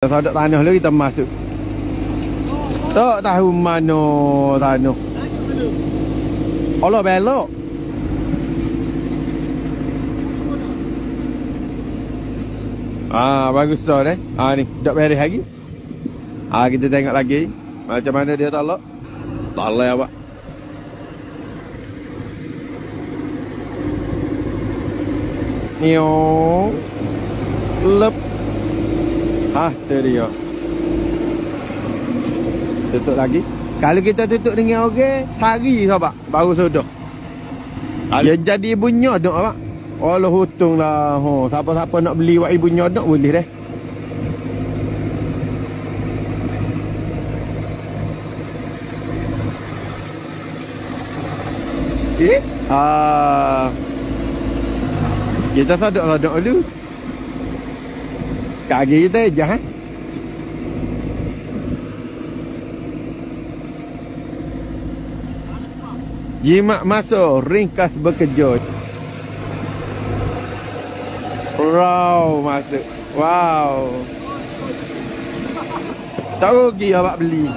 Sodok tanah dulu kita masuk. Tak tahu mana tanah. Allah belok. Bagus tu deh. Ni dak beres lagi. Kita tengok lagi macam mana dia tolak. Tolak apa? Nio. Lep. Tu dia. Tutup lagi. Kalau kita tutup dengan orang, sehari sahabat baru sudah. Dia jadi ibu nyodok apa? Allah hutung lah. Siapa-siapa nak beli wak ibu nyodok boleh deh. Kita sodok-sodok dulu. Kaki kita je Jimat masuk, ringkas bekerja. Wow, masuk. Wow. Tak rugi awak beli.